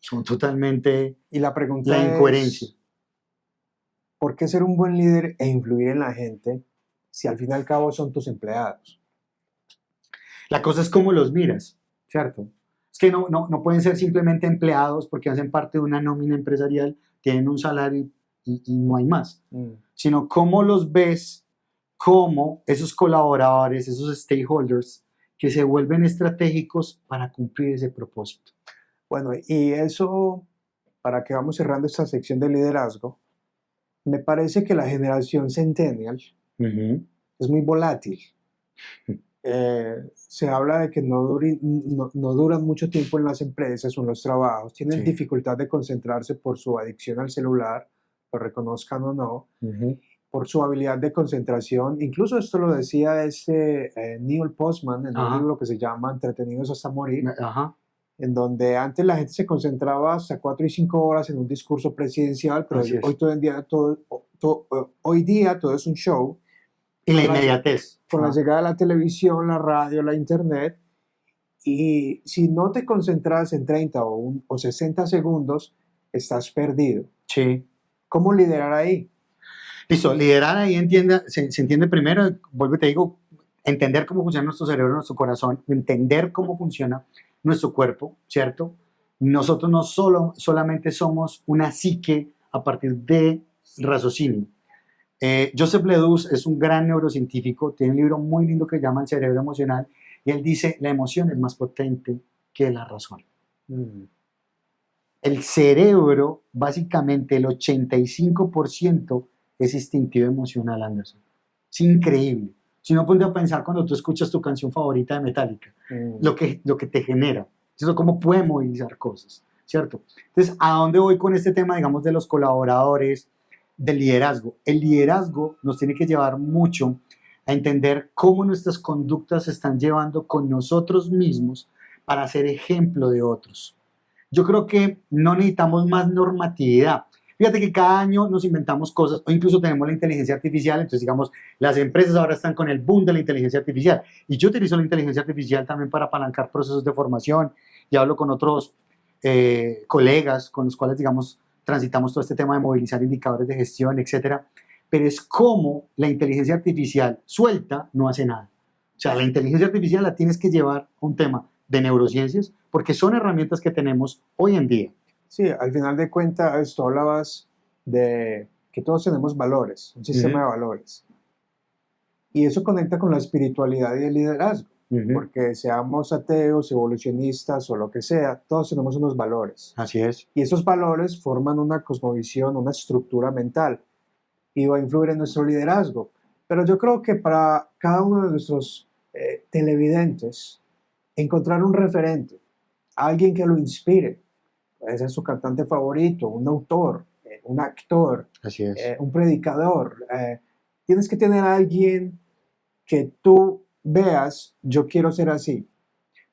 son totalmente Y la la pregunta incoherencia. es, ¿por qué ser un buen líder e influir en la gente si al fin y al cabo son tus empleados? La cosa es cómo los miras, ¿cierto? Es que no pueden ser simplemente empleados porque hacen parte de una nómina empresarial, tienen un salario y no hay más, sino cómo los ves como esos colaboradores, esos stakeholders que se vuelven estratégicos para cumplir ese propósito. Bueno, y eso, para que vamos cerrando esta sección de liderazgo, me parece que la generación centennial es muy volátil. Se habla de que no duran mucho tiempo en las empresas o en los trabajos, tienen dificultad de concentrarse por su adicción al celular, lo reconozcan o no, por su habilidad de concentración. Incluso esto lo decía Neil Postman en un libro que se llama Entretenidos hasta morir, en donde antes la gente se concentraba hasta 4 y 5 horas en un discurso presidencial, pero hoy día todo es un show. Y la inmediatez. Con la llegada de la televisión, la radio, la internet, y si no te concentras en 30 o 60 segundos, estás perdido. Sí. ¿Cómo liderar ahí? Listo, liderar ahí se entiende primero, vuelvo y te digo, entender cómo funciona nuestro cerebro, nuestro corazón, entender cómo funciona nuestro cuerpo, ¿cierto? Nosotros no solamente somos una psique a partir de raciocinio. Joseph Ledoux es un gran neurocientífico, tiene un libro muy lindo que se llama El cerebro emocional, y él dice, la emoción es más potente que la razón. El cerebro, básicamente el 85% es instintivo emocional, Anderson. Es increíble. Si no ponte a pensar cuando tú escuchas tu canción favorita de Metallica, lo que te genera, ¿cierto? Cómo puede movilizar cosas, ¿cierto? Entonces, ¿a dónde voy con este tema, digamos, de los colaboradores, del liderazgo? El liderazgo nos tiene que llevar mucho a entender cómo nuestras conductas se están llevando con nosotros mismos para ser ejemplo de otros. Yo creo que no necesitamos más normatividad. Fíjate que cada año nos inventamos cosas, o incluso tenemos la inteligencia artificial, entonces digamos, las empresas ahora están con el boom de la inteligencia artificial, y yo utilizo la inteligencia artificial también para apalancar procesos de formación, y hablo con otros colegas con los cuales, digamos, transitamos todo este tema de movilizar indicadores de gestión, etcétera, pero es como la inteligencia artificial suelta no hace nada. O sea, la inteligencia artificial la tienes que llevar a un tema de neurociencias, porque son herramientas que tenemos hoy en día. Sí, al final de cuentas, tú hablabas de que todos tenemos valores, un sistema de valores. Y eso conecta con la espiritualidad y el liderazgo, porque seamos ateos, evolucionistas o lo que sea, todos tenemos unos valores. Así es. Y esos valores forman una cosmovisión, una estructura mental, y va a influir en nuestro liderazgo. Pero yo creo que para cada uno de nuestros televidentes, encontrar un referente, alguien que lo inspire, puede ser su cantante favorito, un autor, un actor, Así es. un predicador. Tienes que tener a alguien que tú veas, yo quiero ser así.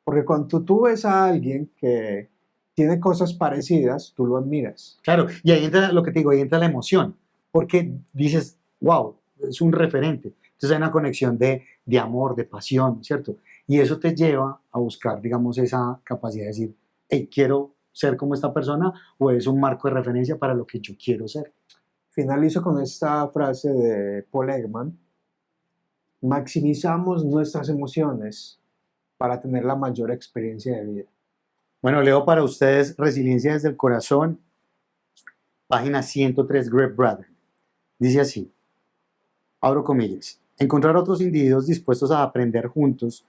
Porque cuando tú ves a alguien que tiene cosas parecidas, tú lo admiras. Claro, y ahí entra lo que te digo, ahí entra la emoción, porque dices, wow, es un referente. Entonces hay una conexión de amor, de pasión, ¿cierto? Y eso te lleva a buscar, digamos, esa capacidad de decir, hey, quiero ser como esta persona o es un marco de referencia para lo que yo quiero ser. Finalizo con esta frase de Paul Ekman: maximizamos nuestras emociones para tener la mayor experiencia de vida. Bueno, leo para ustedes Resiliencia desde el Corazón, página 103, Greg Braden. Dice así, abro comillas, encontrar otros individuos dispuestos a aprender juntos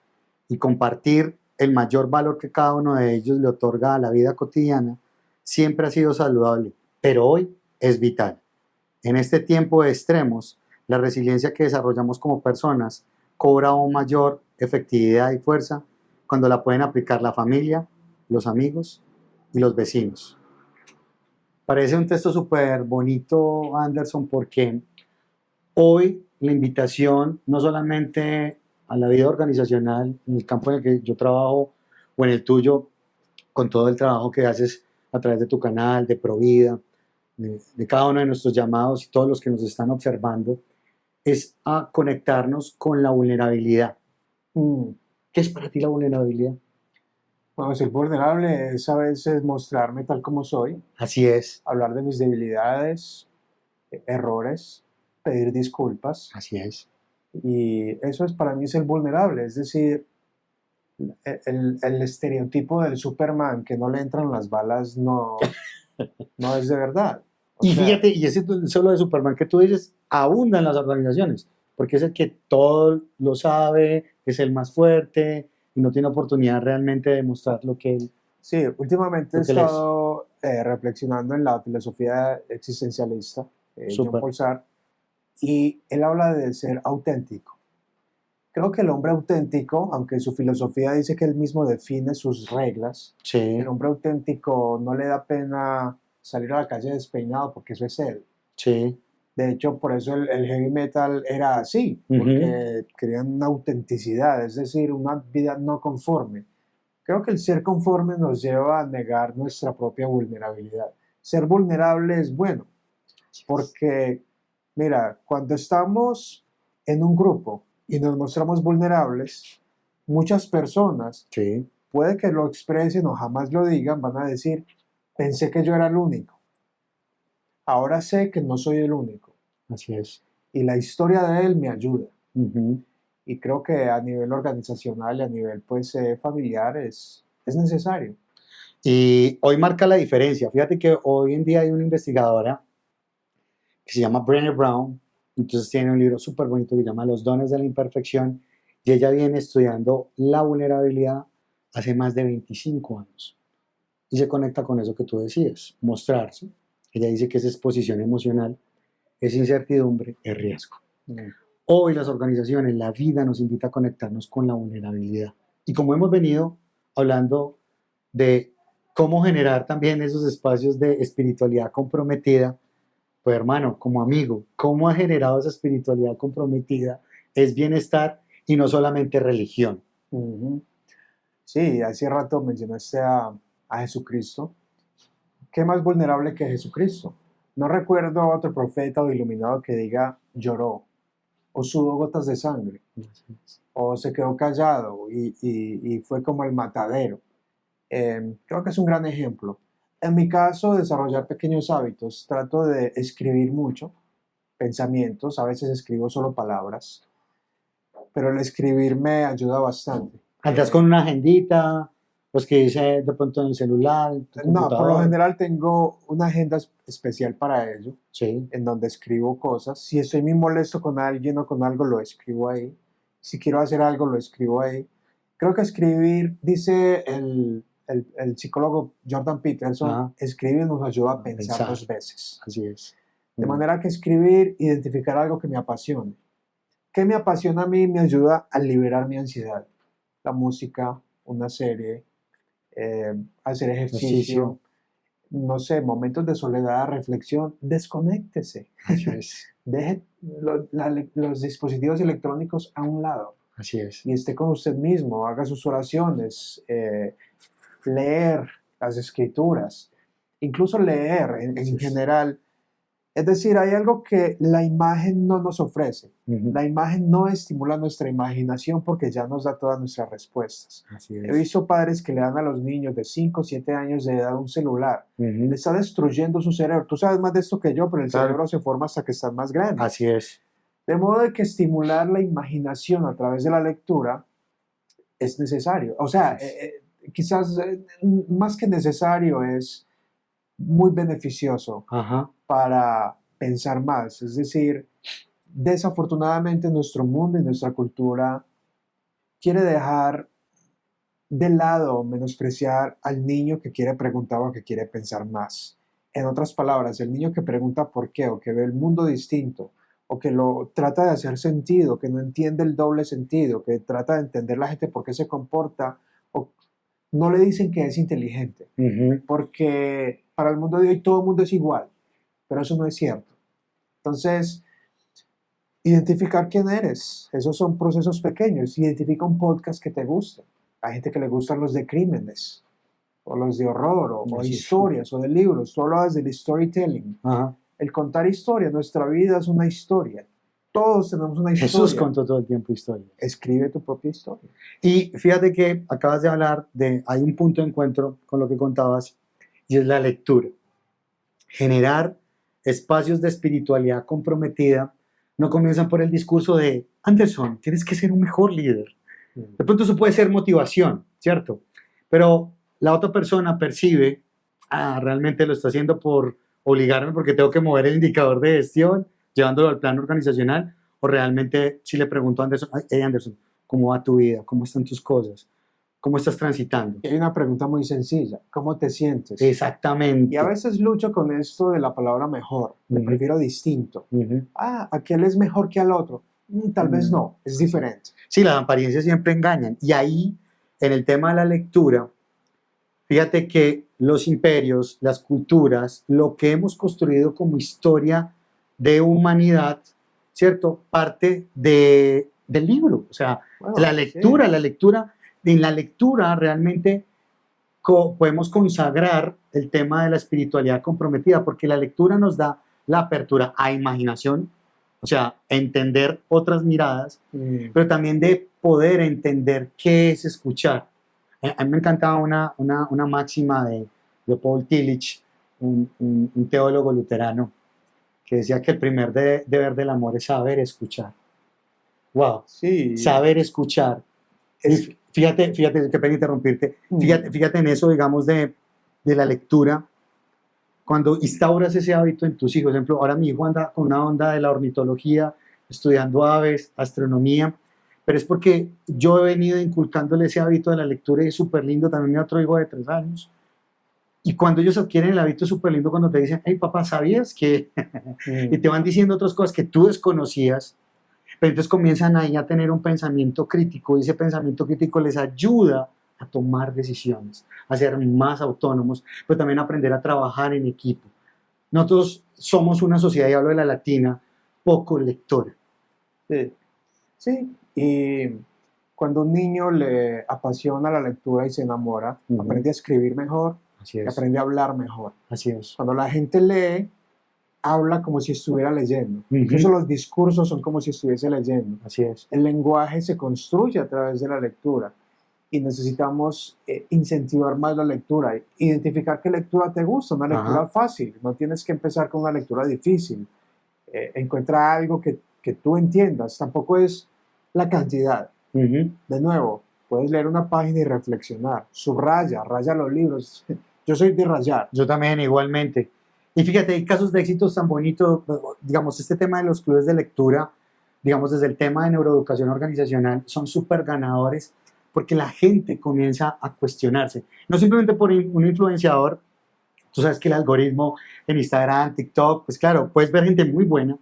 y compartir el mayor valor que cada uno de ellos le otorga a la vida cotidiana siempre ha sido saludable, pero hoy es vital. En este tiempo de extremos, la resiliencia que desarrollamos como personas cobra aún mayor efectividad y fuerza cuando la pueden aplicar la familia, los amigos y los vecinos. Parece un texto súper bonito, Anderson, porque hoy la invitación no solamente a la vida organizacional, en el campo en el que yo trabajo o en el tuyo, con todo el trabajo que haces a través de tu canal, de Provida, de cada uno de nuestros llamados y todos los que nos están observando, es a conectarnos con la vulnerabilidad. ¿Qué es para ti la vulnerabilidad? Bueno, ser vulnerable es a veces mostrarme tal como soy, Así es, hablar de mis debilidades, errores, pedir disculpas. así es. Y eso es para mí ser vulnerable, es decir, el estereotipo del Superman que no le entran las balas no es de verdad. O Y sea, fíjate, y ese solo de Superman que tú dices, abunda en las organizaciones, porque es el que todo lo sabe, es el más fuerte y no tiene oportunidad realmente de demostrar sí, últimamente he lo que él es. estado reflexionando en la filosofía existencialista, John Súper. Paul Sartre, y él habla de ser auténtico. Creo que el hombre auténtico, aunque su filosofía dice que él mismo define sus reglas, el Sí, hombre auténtico no le da pena salir a la calle despeinado porque eso es él. sí. De hecho, por eso el heavy metal era así, Ujú. porque querían una autenticidad, es decir, una vida no conforme. Creo que el ser conforme nos lleva a negar nuestra propia vulnerabilidad. Ser vulnerable es bueno, porque, mira, cuando estamos en un grupo y nos mostramos vulnerables, muchas personas, Sí, puede que lo expresen o jamás lo digan, van a decir, pensé que yo era el único, ahora sé que no soy el único. así es. Y la historia de él me ayuda. Ujú. Y creo que a nivel organizacional y a nivel pues, familiar es necesario. Y hoy marca la diferencia. Fíjate que hoy en día hay una investigadora que se llama Brené Brown, entonces tiene un libro súper bonito que se llama Los dones de la imperfección, y ella viene estudiando la vulnerabilidad hace más de 25 años. Y se conecta con eso que tú decías, mostrarse. Ella dice que es exposición emocional, es incertidumbre, es riesgo. Mm. Hoy las organizaciones, la vida nos invita a conectarnos con la vulnerabilidad. Y como hemos venido hablando de cómo generar también esos espacios de espiritualidad comprometida, pues hermano, como amigo, ¿cómo ha generado esa espiritualidad comprometida? Es bienestar y no solamente religión. Ujú. Sí, hace rato mencionaste a Jesucristo. ¿Qué más vulnerable que Jesucristo? No recuerdo otro profeta o iluminado que diga lloró, o sudó gotas de sangre, o se quedó callado y fue como el matadero. Creo que es un gran ejemplo. En mi caso, desarrollar pequeños hábitos. Trato de escribir mucho, pensamientos, a veces escribo solo palabras, pero el escribir me ayuda bastante. Andas con una agendita, pues que dice de pronto en el celular, en tu No, por lo computador. general tengo una agenda especial para ello, Sí, en donde escribo cosas. Si estoy muy molesto con alguien o con algo, lo escribo ahí. Si quiero hacer algo, lo escribo ahí. Creo que escribir, dice el psicólogo Jordan Peterson, ajá, escribir nos ayuda a pensar pensar, 2 veces. así es. De manera que escribir, identificar algo que me apasione. ¿Qué me apasiona a mí? Me ayuda a liberar mi ansiedad. La música, una serie, hacer ejercicio. Ejercicio. no sé, momentos de soledad, reflexión, desconéctese. Así es. Deje los dispositivos electrónicos a un lado Así es. y esté con usted mismo, haga sus oraciones, leer las escrituras, incluso leer en general. Es decir, hay algo que la imagen no nos ofrece. La imagen no estimula nuestra imaginación porque ya nos da todas nuestras respuestas. Así He es. visto padres que le dan a los niños de 5 o 7 años de edad un celular. Le está destruyendo su cerebro. Tú sabes más de esto que yo, pero el Claro. cerebro se forma hasta que están más grandes. Así es. De modo de que estimular la imaginación a través de la lectura es necesario. O sea, quizás más que necesario, es muy beneficioso Ajá. para pensar más. Es decir, desafortunadamente nuestro mundo y nuestra cultura quiere dejar de lado, menospreciar al niño que quiere preguntar o que quiere pensar más. En otras palabras, el niño que pregunta por qué o que ve el mundo distinto o que lo trata de hacer sentido, que no entiende el doble sentido, que trata de entender la gente por qué se comporta, o no le dicen que es inteligente, porque para el mundo de hoy todo el mundo es igual, pero eso no es cierto. Entonces, identificar quién eres, esos son procesos pequeños. Identifica un podcast que te guste. Hay gente que le gustan los de crímenes, o los de horror, o historias, o de libros. Tú hablabas del storytelling. Ajá. El contar historias, nuestra vida es una historia. Todos tenemos una historia. Jesús contó todo el tiempo historias. Escribe tu propia historia. Y fíjate que acabas de hablar hay un punto de encuentro con lo que contabas, y es la lectura. Generar espacios de espiritualidad comprometida no comienzan por el discurso de Anderson, tienes que ser un mejor líder. De pronto eso puede ser motivación, ¿cierto? Pero la otra persona percibe, realmente lo está haciendo por obligarme porque tengo que mover el indicador de gestión, llevándolo al plano organizacional, o realmente si le pregunto a Anderson, hey Anderson, ¿cómo va tu vida? ¿Cómo están tus cosas? ¿Cómo estás transitando? Y hay una pregunta muy sencilla, ¿cómo te sientes? Exactamente. Y a veces lucho con esto de la palabra mejor, me prefiero distinto. Aquel es mejor que al otro. Tal vez no, es diferente. Sí, las apariencias siempre engañan. Y ahí, en el tema de la lectura, fíjate que los imperios, las culturas, lo que hemos construido como historia de humanidad, ¿cierto? Parte del libro. O sea, Bueno, la lectura, sí. En la lectura realmente podemos consagrar el tema de la espiritualidad comprometida, porque la lectura nos da la apertura a imaginación, o sea, entender otras miradas, pero también de poder entender qué es escuchar. A mí me encantaba una máxima de Paul Tillich, un teólogo luterano, que decía que el primer deber del amor es saber escuchar. ¡Wow! Sí. Saber escuchar. Fíjate, qué pena interrumpirte, fíjate en eso, digamos, de la lectura. Cuando instauras ese hábito en tus hijos, por ejemplo, ahora mi hijo anda con una onda de la ornitología, estudiando aves, astronomía, pero es porque yo he venido inculcándole ese hábito de la lectura y es súper lindo. También mi otro hijo de 3 años. Y cuando ellos adquieren el hábito, es súper lindo cuando te dicen, hey papá, ¿sabías que? Y te van diciendo otras cosas que tú desconocías, pero entonces comienzan ahí a tener un pensamiento crítico, y ese pensamiento crítico les ayuda a tomar decisiones, a ser más autónomos, pero también a aprender a trabajar en equipo. Nosotros somos una sociedad, y hablo de la latina, poco lectora. Sí, y cuando un niño le apasiona la lectura y se enamora, aprende a escribir mejor, y aprende a hablar mejor. Así es. Cuando la gente lee, habla como si estuviera leyendo. Incluso los discursos son como si estuviese leyendo. Así es. El lenguaje se construye a través de la lectura y necesitamos incentivar más la lectura, identificar qué lectura te gusta, una lectura fácil, no tienes que empezar con una lectura difícil. Encuentra algo que tú entiendas, tampoco es la cantidad. De nuevo, puedes leer una página y reflexionar, raya los libros. Yo soy de rayar. Yo también, igualmente. Y fíjate, hay casos de éxitos tan bonitos, digamos, este tema de los clubes de lectura, digamos, desde el tema de neuroeducación organizacional, son súper ganadores porque la gente comienza a cuestionarse. No simplemente por un influenciador, tú sabes que el algoritmo en Instagram, TikTok, pues claro, puedes ver gente muy buena,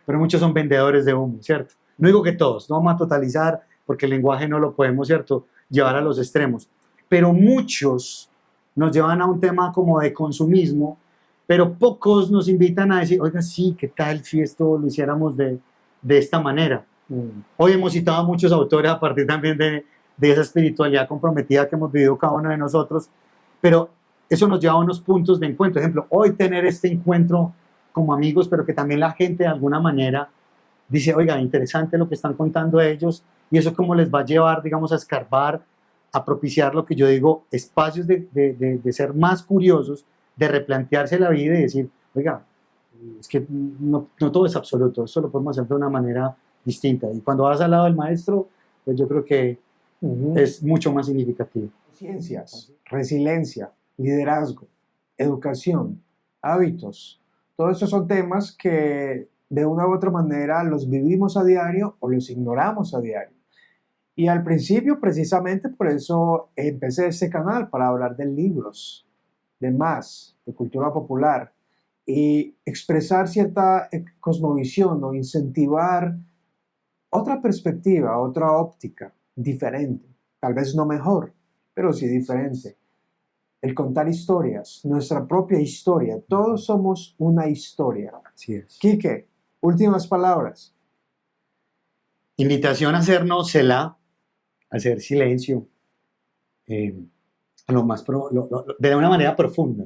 pero muchos son vendedores de humo, ¿cierto? No digo que todos, no vamos a totalizar porque el lenguaje no lo podemos, ¿cierto?, llevar a los extremos, pero muchos nos llevan a un tema como de consumismo, pero pocos nos invitan a decir, oiga, sí, ¿qué tal si esto lo hiciéramos de esta manera? Hoy hemos citado a muchos autores a partir también de esa espiritualidad comprometida que hemos vivido cada uno de nosotros, pero eso nos lleva a unos puntos de encuentro. Por ejemplo, hoy tener este encuentro como amigos, pero que también la gente de alguna manera dice, oiga, interesante lo que están contando ellos, y eso cómo les va a llevar, digamos, a escarbar, a propiciar lo que yo digo, espacios de ser más curiosos, de replantearse la vida y decir, oiga, es que no todo es absoluto, eso lo podemos hacer de una manera distinta. Y cuando vas al lado del maestro, pues yo creo que es mucho más significativo. Ciencias, resiliencia, liderazgo, educación, hábitos, todos esos son temas que de una u otra manera los vivimos a diario o los ignoramos a diario. Y al principio, precisamente por eso empecé este canal, para hablar de libros, de más, de cultura popular, y expresar cierta cosmovisión o incentivar otra perspectiva, otra óptica diferente, tal vez no mejor, pero sí diferente. El contar historias, nuestra propia historia, todos somos una historia. Así es. Quique, últimas palabras. Invitación a hacernos selah, a hacer silencio, lo más de una manera profunda,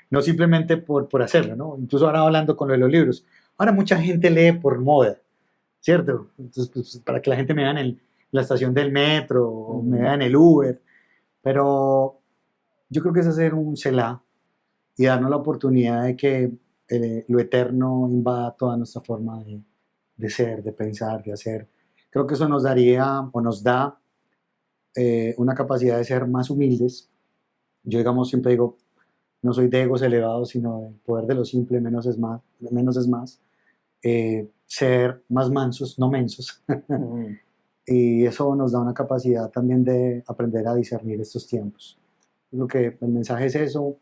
no simplemente por hacerlo, ¿no? Incluso ahora hablando con lo de los libros. Ahora mucha gente lee por moda, ¿cierto? Entonces, pues, para que la gente me vea en la estación del metro, o me vea en el Uber, pero yo creo que es hacer un selah y darnos la oportunidad de que lo eterno invada toda nuestra forma de ser, de pensar, de hacer. Creo que eso nos daría o nos da una capacidad de ser más humildes. Yo, digamos, siempre digo, no soy de egos elevados, sino de poder de lo simple, menos es más, menos es más. Ser más mansos, no mensos. Y eso nos da una capacidad también de aprender a discernir estos tiempos. Lo que el mensaje es eso,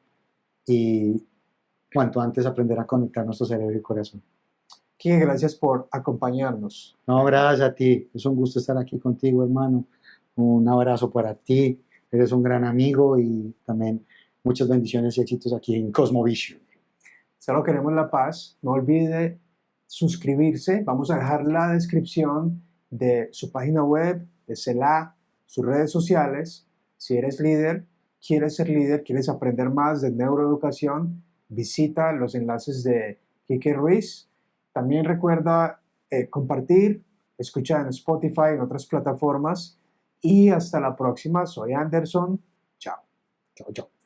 y cuanto antes aprender a conectar nuestro cerebro y corazón. Quique, gracias por acompañarnos. No, gracias a ti. Es un gusto estar aquí contigo, hermano. Un abrazo para ti. Eres un gran amigo y también muchas bendiciones y éxitos aquí en Cosmovision. Solo queremos la paz. No olvide suscribirse. Vamos a dejar la descripción de su página web, de Selah, sus redes sociales. Si eres líder, quieres ser líder, quieres aprender más de neuroeducación, visita los enlaces de Quique Ruiz. También recuerda compartir, escuchar en Spotify, en otras plataformas. Y hasta la próxima. Soy Anderson. Chao. Chao, chao.